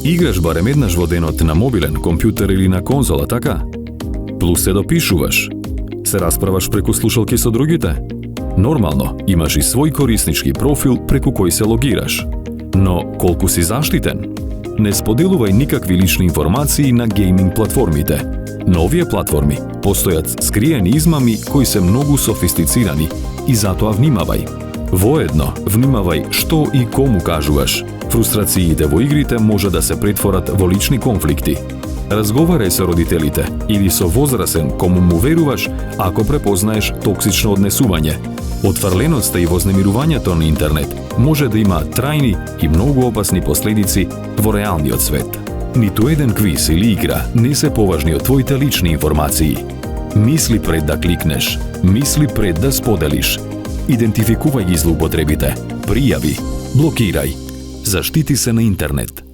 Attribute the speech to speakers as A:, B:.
A: Играш барем еднаш во денот на мобилен, компјутер или на конзола, така? Плюс се допишуваш. Се расправаш преку слушалки со другите? Нормално, имаш и свој кориснички профил преку кој се логираш. Но колку си заштитен? Не споделувај никакви лични информации на гейминг платформите. На овие платформи постојат скриени измами кои се многу софистицирани и затоа внимавај. Воедно, внимавај што и кому кажуваш. Фрустрациите во игрите може да се претворат во лични конфликти. Разговарај со родителите или со возрасен кому му веруваш ако препознаеш токсично однесување. Отфрленоста и вознемирувањето на интернет може да има трајни и многу опасни последици во реалниот свет. Ниту еден квиз или игра не се поважни од твоите лични информации. Мисли пред да кликнеш, мисли пред да споделиш. Идентификувај ги злоупотребите, пријави, блокирај. Заштити се на интернет.